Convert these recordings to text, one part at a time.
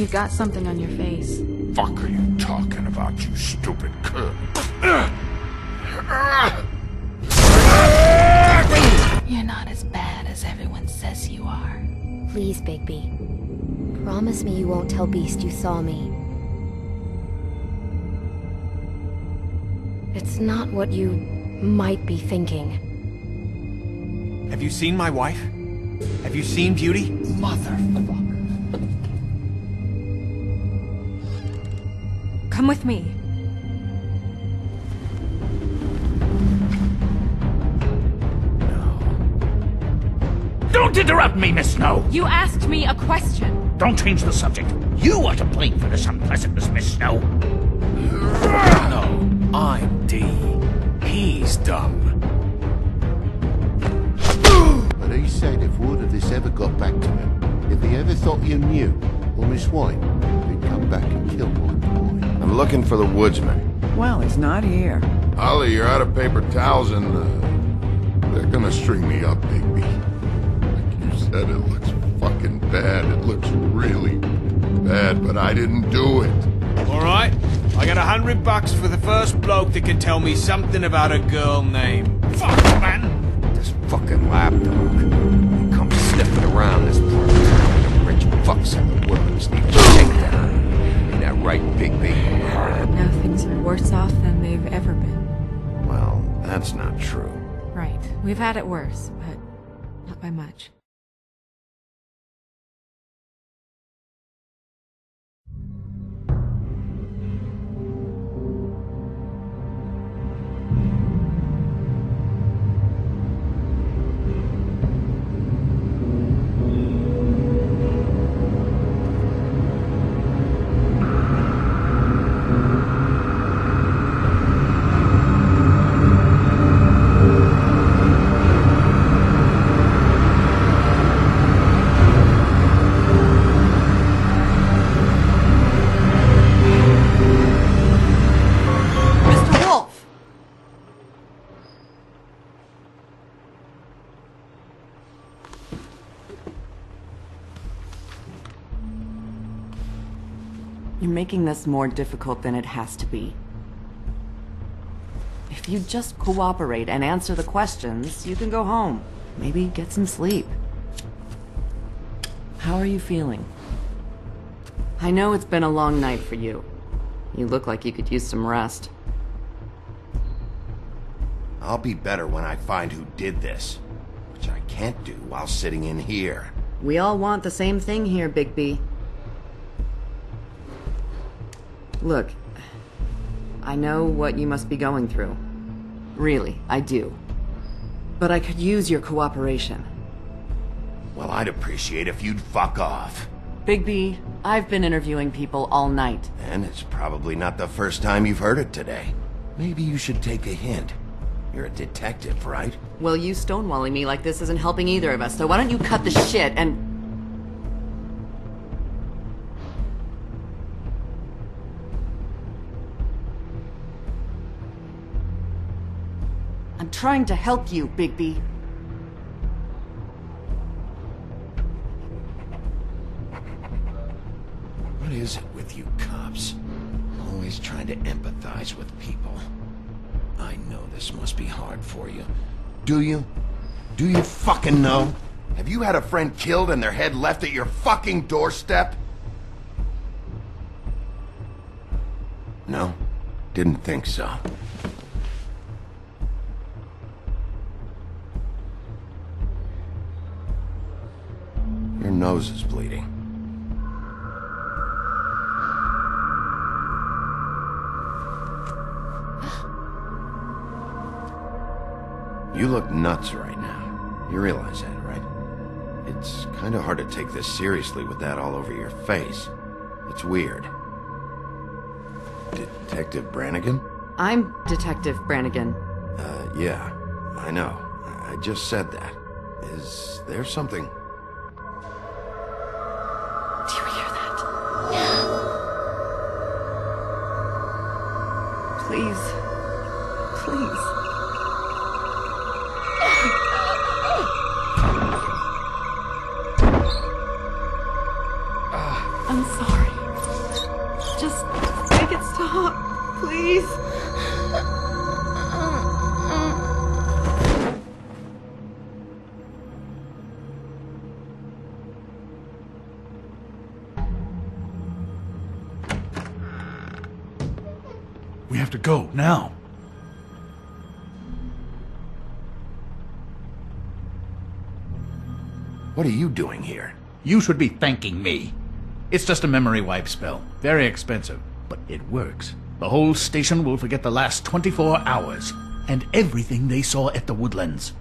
You've got something on your face. Fuck are you talking about, you stupid cur? You're not as bad as everyone says you are. Please, Bigby. Promise me you won't tell Beast you saw me. It's not what you might be thinking. Have you seen my wife? Have you seen Beauty? Motherfucker. Come with me. Don't interrupt me, Miss Snow! You asked me a question. Don't change the subject. You are to blame for this unpleasantness, Miss Snow. No, I'm D. He's dumb. But he said if word of this ever got back to him, if he ever thought you knew, or Miss White, he'd come back and kill my boy. I'm looking for the woodsman. Well, he's not here. Ollie, you're out of paper towels and, they're gonna string me up, Bigby. Like you said, it looks fucking bad. It looks really bad, but I didn't do it. Alright, I got $100 for the first bloke that can tell me something about a girl named... Fuck, man! This fucking lapdog. He comes sniffing around this part of town. The rich fucks in the world just need a shakedown. Ain't that right, Bigby? Now things are worse off than they've ever been. Well, that's not true. Right. We've had it worse, but not by much. You're making this more difficult than it has to be. If you just cooperate and answer the questions, you can go home. Maybe get some sleep. How are you feeling? I know it's been a long night for you. You look like you could use some rest. I'll be better when I find who did this, which I can't do while sitting in here. We all want the same thing here, Bigby. Look, I know what you must be going through. Really, I do. But I could use your cooperation. Well, I'd appreciate if you'd fuck off. Bigby, I've been interviewing people all night. And it's probably not the first time you've heard it today. Maybe you should take a hint. You're a detective, right? Well, you stonewalling me like this isn't helping either of us, so why don't you cut the shit and... I'm trying to help you, Bigby. What is it with you cops? Always trying to empathize with people. I know this must be hard for you. Do you? Do you fucking know? Have you had a friend killed and their head left at your fucking doorstep? No? Didn't think so. Your nose is bleeding. You look nuts right now. You realize that, right? It's kind of hard to take this seriously with that all over your face. It's weird. Detective Brannigan? I'm Detective Brannigan. Yeah. I know. I just said that. Is there something... Do you hear that? Please. Please. I'm sorry. go, now. What are you doing here? You should be thanking me. It's just a memory wipe spell. Very expensive, but it works. The whole station will forget the last 24 hours and everything they saw at the woodlands.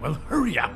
Well, hurry up.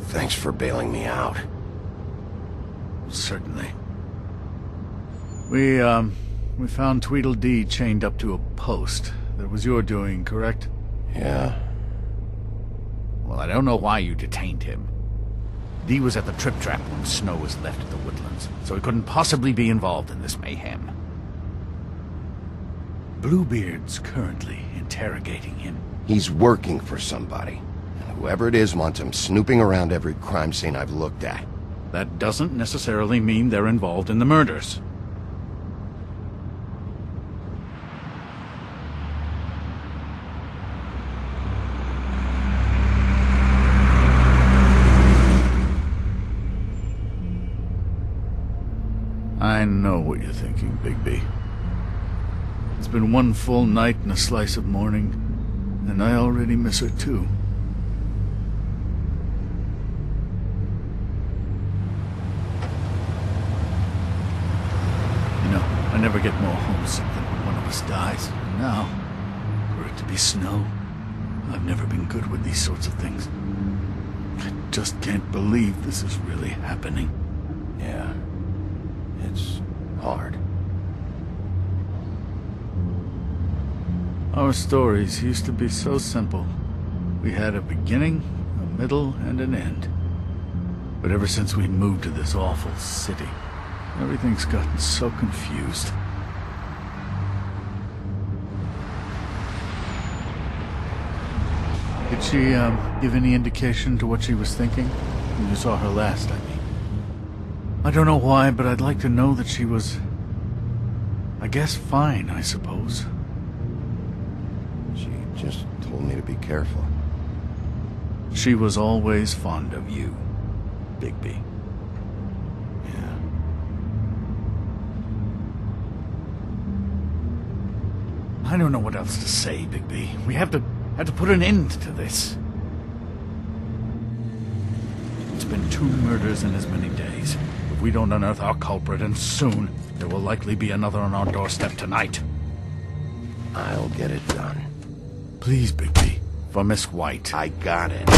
Thanks for bailing me out. Certainly. We found Tweedledee chained up to a post. That was your doing, correct? Yeah. Well, I don't know why you detained him. Dee was at the Trip Trap when Snow was left at the woodlands, so he couldn't possibly be involved in this mayhem. Bluebeard's currently interrogating him. He's working for somebody. And whoever it is wants him snooping around every crime scene I've looked at. That doesn't necessarily mean they're involved in the murders. I know what you're thinking, Bigby. It's been one full night and a slice of morning, and I already miss her too. You know, I never get more homesick than when one of us dies. And now, for it to be Snow, I've never been good with these sorts of things. I just can't believe this is really happening. Yeah. It's hard. Our stories used to be so simple. We had a beginning, a middle, and an end. But ever since we moved to this awful city, everything's gotten so confused. Did she, give any indication to what she was thinking? When you saw her last, I mean. I don't know why, but I'd like to know that she was, I guess, fine, I suppose. She just told me to be careful. She was always fond of you, Bigby. Yeah. I don't know what else to say, Bigby. We have to put an end to this. It's been 2 murders in as many days. If we don't unearth our culprit, and soon, there will likely be another on our doorstep tonight. I'll get it done. Please, Bigby. For Miss White. I got it.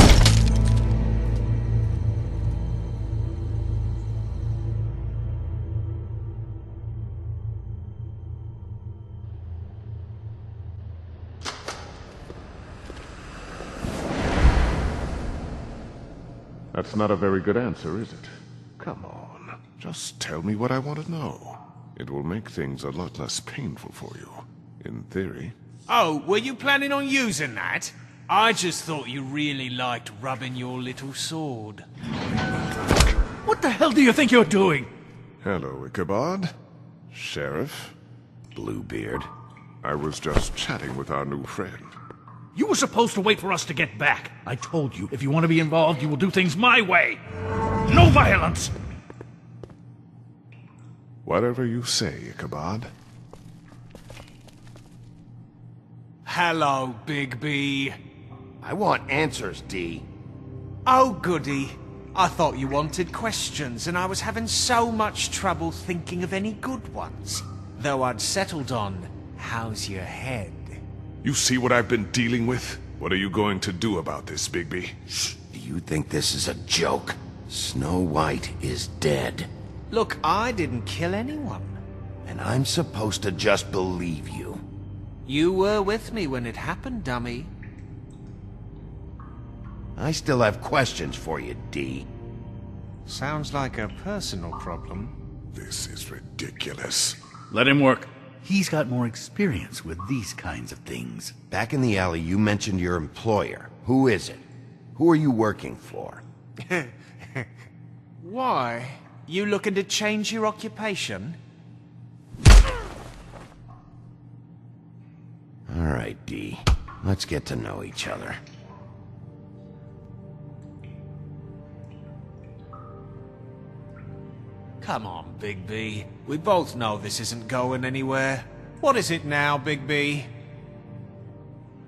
That's not a very good answer, is it? Come on. Just tell me what I want to know. It will make things a lot less painful for you. In theory. Oh, were you planning on using that? I just thought you really liked rubbing your little sword. What the hell do you think you're doing? Hello, Ichabod. Sheriff. Bluebeard. I was just chatting with our new friend. You were supposed to wait for us to get back. I told you, if you want to be involved, you will do things my way. No violence! Whatever you say, Ichabod. Hello, Bigby. I want answers, Dee. Oh, goody. I thought you wanted questions, and I was having so much trouble thinking of any good ones. Though I'd settled on, how's your head? You see what I've been dealing with? What are you going to do about this, Bigby? Do You think this is a joke? Snow White is dead. Look, I didn't kill anyone. And I'm supposed to just believe you. You were with me when it happened, dummy. I still have questions for you, D. Sounds like a personal problem. This is ridiculous. Let him work. He's got more experience with these kinds of things. Back in the alley, you mentioned your employer. Who is it? Who are you working for? Why? You looking to change your occupation? All right, D. Let's get to know each other. Come on, Big B. We both know this isn't going anywhere. What is it now, Big B?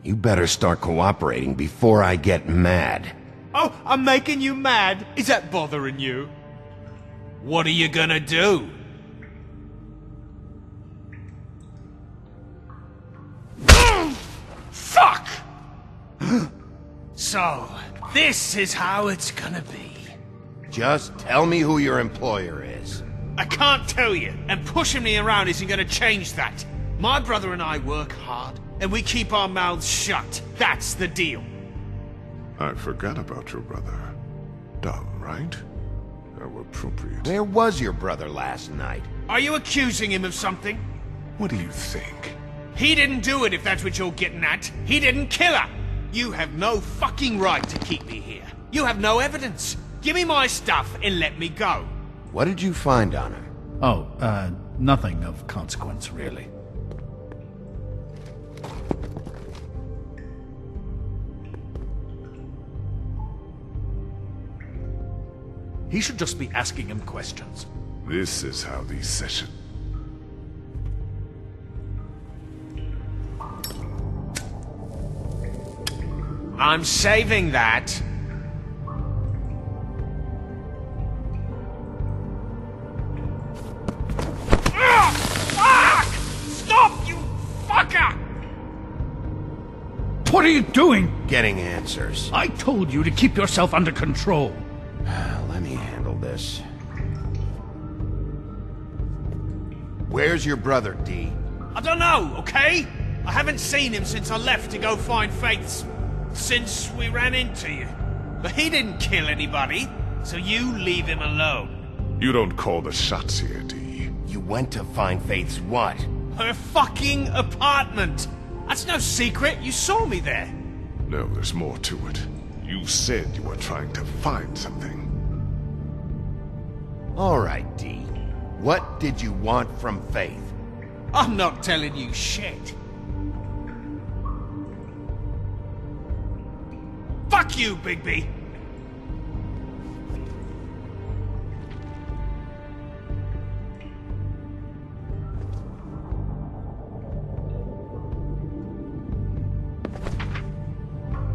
You better start cooperating before I get mad. Oh, I'm making you mad? Is that bothering you? What are you gonna do? Fuck! So, this is how it's gonna be. Just tell me who your employer is. I can't tell you, and pushing me around isn't gonna change that. My brother and I work hard, and we keep our mouths shut. That's the deal. I forgot about your brother. Dumb, right? How appropriate. Where was your brother last night? Are you accusing him of something? What do you think? He didn't do it, if that's what you're getting at. He didn't kill her. You have no fucking right to keep me here. You have no evidence. Give me my stuff and let me go. What did you find on her? Oh, nothing of consequence, really. He should just be asking him questions. This is how these sessions... I'm saving that. Fuck! Stop, you fucker! What are you doing? Getting answers. I told you to keep yourself under control. Let me handle this. Where's your brother, D? I don't know, okay? I haven't seen him since I left to go find Faith's... since we ran into you. But he didn't kill anybody, so you leave him alone. You don't call the shots here, D. You went to find Faith's what? Her fucking apartment! That's no secret, you saw me there. No, there's more to it. You said you were trying to find something. All right, D. What did you want from Faith? I'm not telling you shit. Fuck you, Bigby!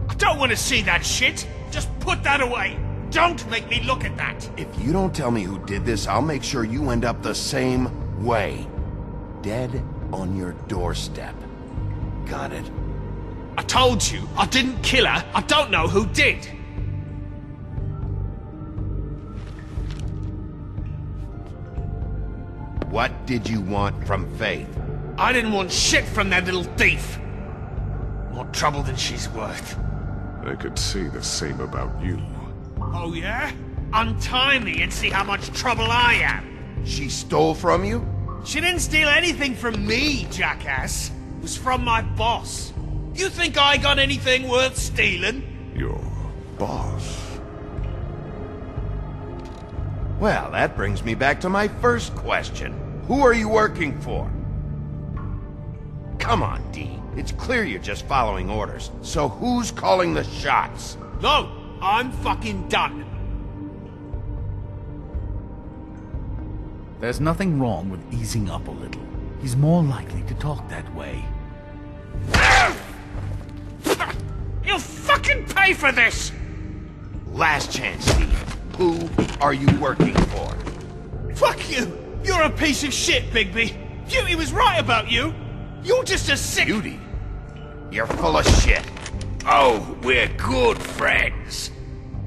I don't want to see that shit! Just put that away! Don't make me look at that! If you don't tell me who did this, I'll make sure you end up the same way. Dead on your doorstep. Got it? I told you, I didn't kill her. I don't know who did. What did you want from Faith? I didn't want shit from that little thief. More trouble than she's worth. I could say the same about you. Oh yeah? Untie me and see how much trouble I am. She stole from you? She didn't steal anything from me, jackass. It was from my boss. You think I got anything worth stealing? Your boss. Well, that brings me back to my first question. Who are you working for? Come on, D. It's clear you're just following orders. So who's calling the shots? No, I'm fucking done. There's nothing wrong with easing up a little. He's more likely to talk that way. You'll fucking pay for this! Last chance, Steve. Who are you working for? Fuck you! You're a piece of shit, Bigby! Beauty was right about you! You're just a sick... Beauty? You're full of shit. Oh, we're good friends.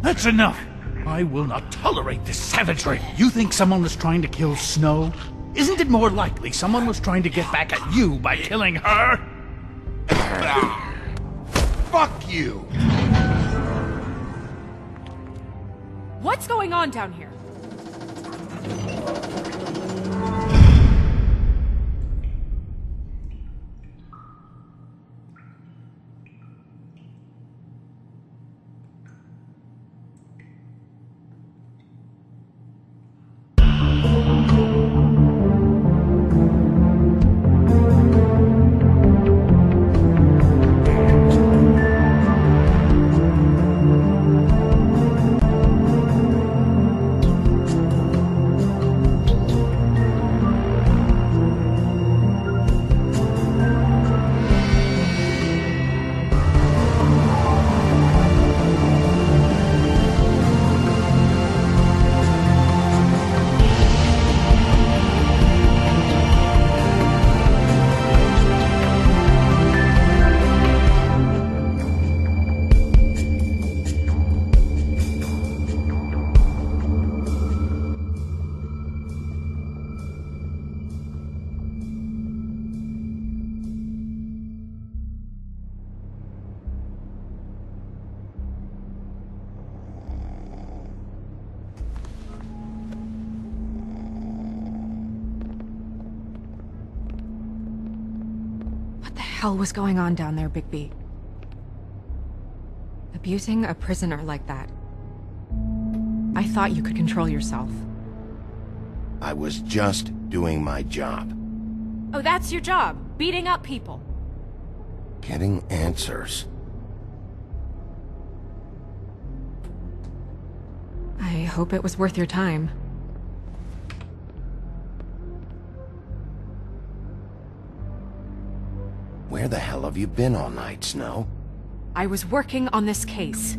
That's enough! I will not tolerate this savagery. You think someone was trying to kill Snow? Isn't it more likely someone was trying to get back at you by killing her? Fuck you! What's going on down here? What the hell was going on down there, Bigby? Abusing a prisoner like that. I thought you could control yourself. I was just doing my job. Oh, that's your job, beating up people. Getting answers. I hope it was worth your time. Where the hell have you been all night, Snow? I was working on this case.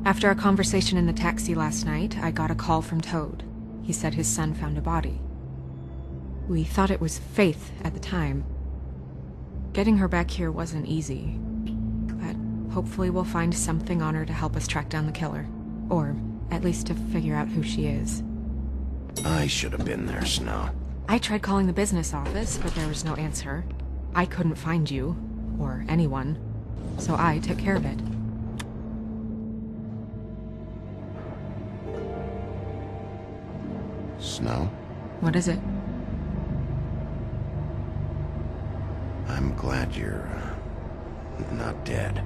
After a conversation in the taxi last night, I got a call from Toad. He said his son found a body. We thought it was Faith at the time. Getting her back here wasn't easy, but hopefully we'll find something on her to help us track down the killer. Or at least to figure out who she is. I should have been there, Snow. I tried calling the business office, but there was no answer. I couldn't find you, or anyone, so I took care of it. Snow? What is it? I'm glad you're not dead.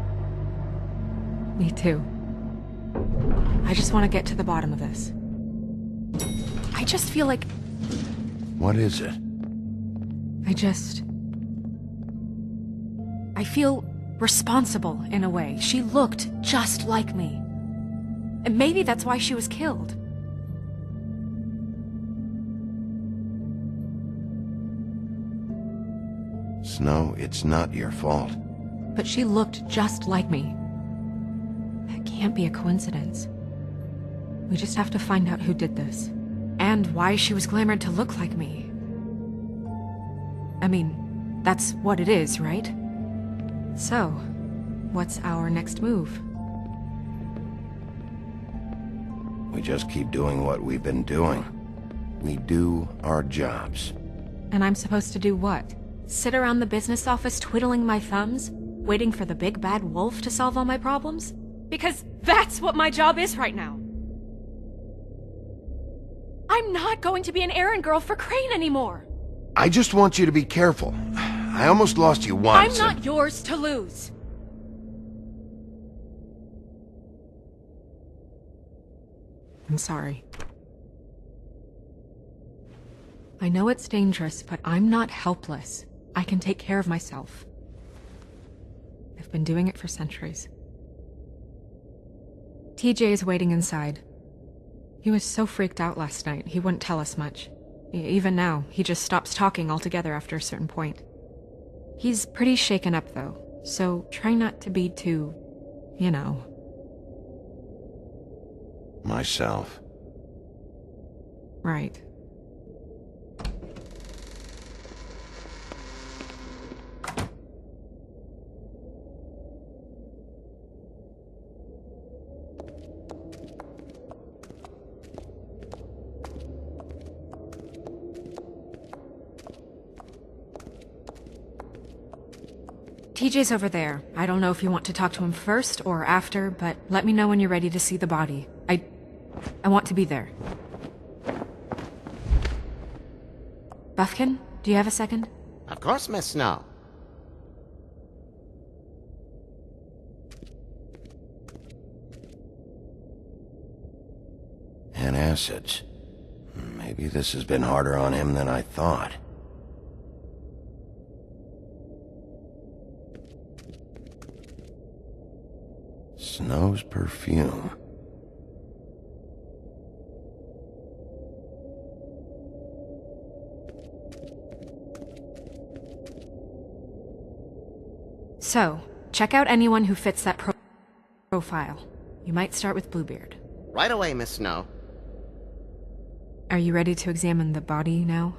Me too. I just want to get to the bottom of this. I just feel like... What is it? I feel responsible in a way. She looked just like me. And maybe that's why she was killed. Snow, it's not your fault. But she looked just like me. That can't be a coincidence. We just have to find out who did this. And why she was glamored to look like me. I mean, that's what it is, right? So, what's our next move? We just keep doing what we've been doing. We do our jobs. And I'm supposed to do what? Sit around the business office twiddling my thumbs, waiting for the big bad wolf to solve all my problems? Because that's what my job is right now. I'm not going to be an errand girl for Crane anymore. I just want you to be careful. I almost lost you once. I'm not yours to lose. I'm sorry. I know it's dangerous, but I'm not helpless. I can take care of myself. I've been doing it for centuries. TJ is waiting inside. He was so freaked out last night, he wouldn't tell us much. Even now, he just stops talking altogether after a certain point. He's pretty shaken up, though, so try not to be too, you know. Myself. Right. TJ's over there. I don't know if you want to talk to him first or after, but let me know when you're ready to see the body. I want to be there. Buffkin, do you have a second? Of course, Miss Snow. Antacids. Maybe this has been harder on him than I thought. Snow's perfume. So, check out anyone who fits that profile. You might start with Bluebeard. Right away, Miss Snow. Are you ready to examine the body now?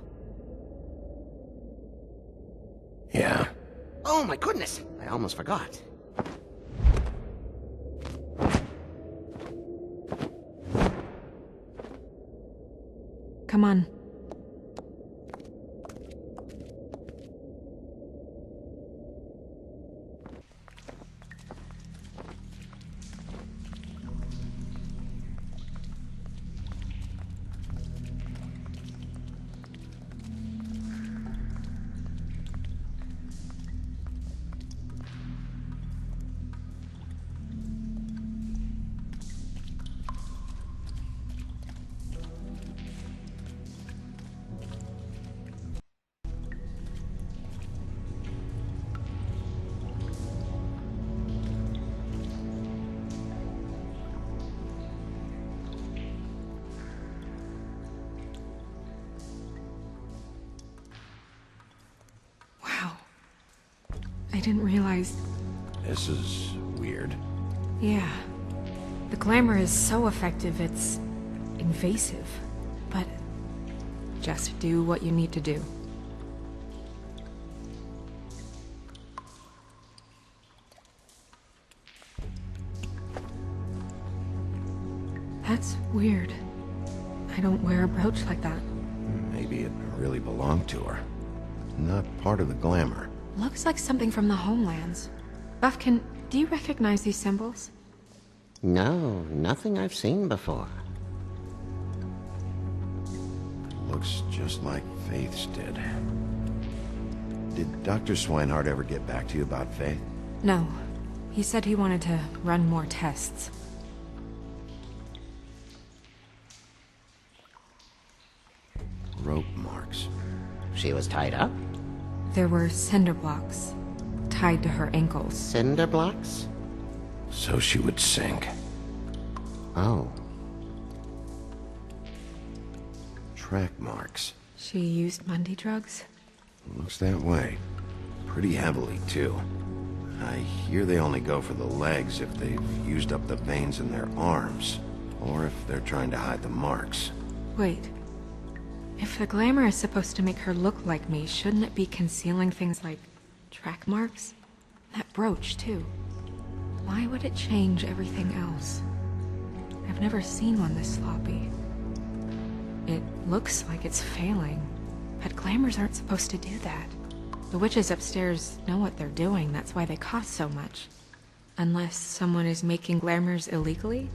Yeah. Oh my goodness! I almost forgot. Come on. I didn't realize... This is weird. Yeah. The glamour is so effective, it's invasive. But just do what you need to do. That's weird. I don't wear a brooch like that. Maybe it really belonged to her. Not part of the glamour. Looks like something from the homelands. Buffkin, do you recognize these symbols? No, nothing I've seen before. Looks just like Faith's did. Did Dr. Swinehart ever get back to you about Faith? No. He said he wanted to run more tests. Rope marks. She was tied up? There were cinder blocks tied to her ankles. Cinder blocks? So she would sink. Oh. Track marks. She used Mundy drugs? Looks that way. Pretty heavily, too. I hear they only go for the legs if they've used up the veins in their arms, or if they're trying to hide the marks. Wait. If the glamour is supposed to make her look like me, shouldn't it be concealing things like track marks? That brooch, too. Why would it change everything else? I've never seen one this sloppy. It looks like it's failing, but glamours aren't supposed to do that. The witches upstairs know what they're doing, that's why they cost so much. Unless someone is making glamours illegally?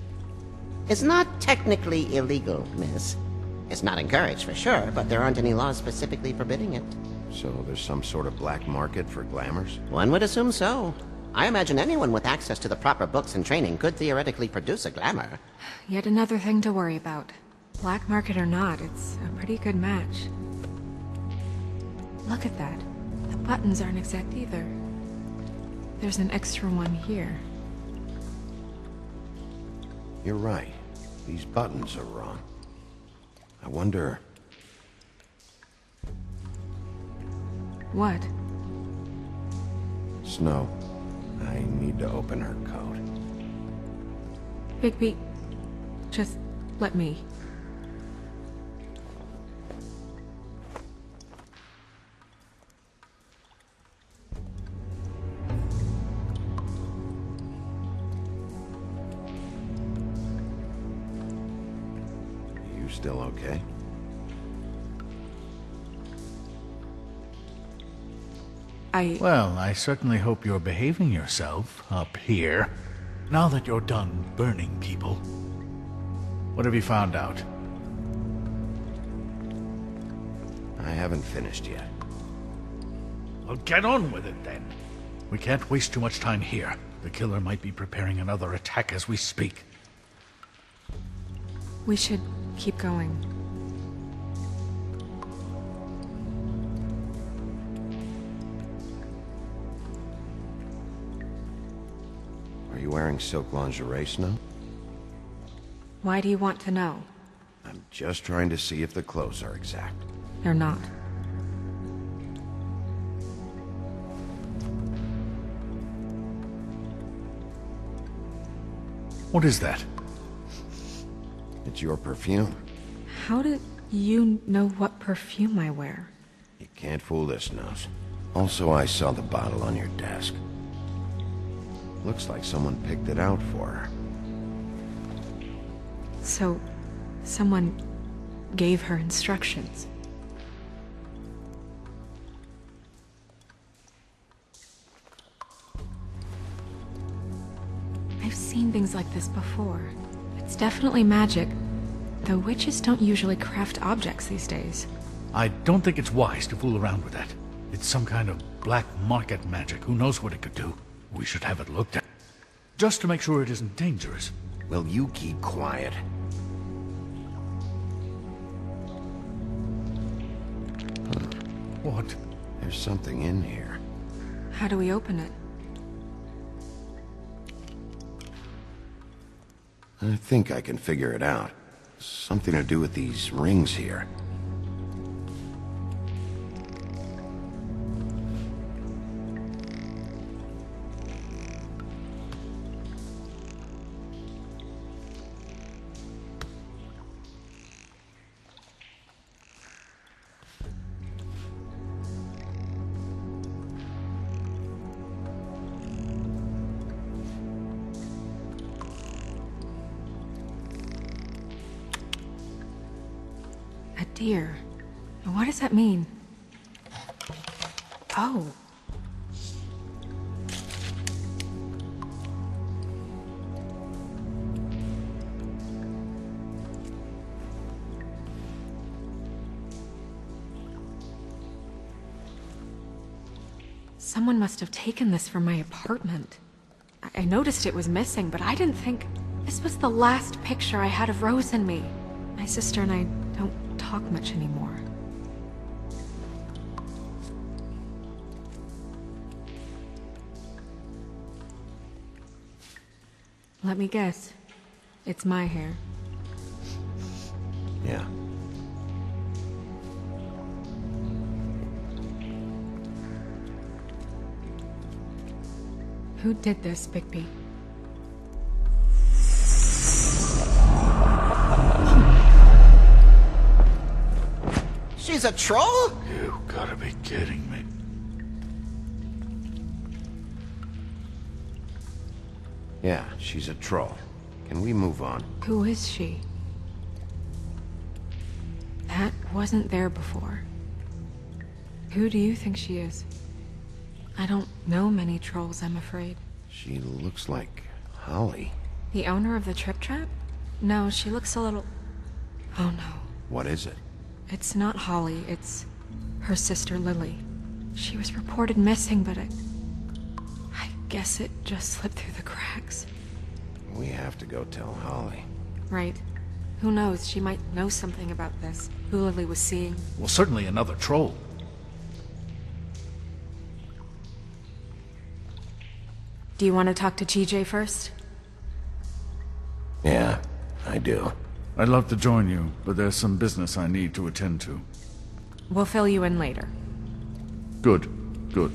It's not technically illegal, miss. It's not encouraged for sure, but there aren't any laws specifically forbidding it. So there's some sort of black market for glamours? One would assume so. I imagine anyone with access to the proper books and training could theoretically produce a glamour. Yet another thing to worry about. Black market or not, it's a pretty good match. Look at that. The buttons aren't exact either. There's an extra one here. You're right. These buttons are wrong. I wonder... What? Snow, I need to open her coat. Bigby, just let me. You still okay? Well, I certainly hope you're behaving yourself up here. Now that you're done burning people. What have you found out? I haven't finished yet. Well, get on with it then. We can't waste too much time here. The killer might be preparing another attack as we speak. We should keep going. Are you wearing silk lingerie, Snow? Why do you want to know? I'm just trying to see if the clothes are exact. They're not. What is that? It's your perfume. How did you know what perfume I wear? You can't fool this nose. Also, I saw the bottle on your desk. Looks like someone picked it out for her. So, someone gave her instructions. I've seen things like this before. It's definitely magic, though witches don't usually craft objects these days. I don't think it's wise to fool around with that. It's some kind of black market magic. Who knows what it could do? We should have it looked at. Just to make sure it isn't dangerous. Will you keep quiet? What? There's something in here. How do we open it? I think I can figure it out. Something to do with these rings here. A deer. What does that mean? Oh. Someone must have taken this from my apartment. I noticed it was missing, but I didn't think this was the last picture I had of Rose and me. My sister and I don't talk much anymore. Let me guess. It's my hair. Yeah. Who did this, Bigby? She's a troll? You gotta be kidding me. Yeah, she's a troll. Can we move on? Who is she? That wasn't there before. Who do you think she is? I don't know many trolls, I'm afraid. She looks like Holly. The owner of the Trip Trap? No, she looks a little... Oh no. What is it? It's not Holly, it's her sister Lily. She was reported missing, but I guess it just slipped through the cracks. We have to go tell Holly. Right. Who knows, she might know something about this. Who Lily was seeing. Well, certainly another troll. Do you want to talk to TJ first? Yeah, I do. I'd love to join you, but there's some business I need to attend to. We'll fill you in later. Good, good.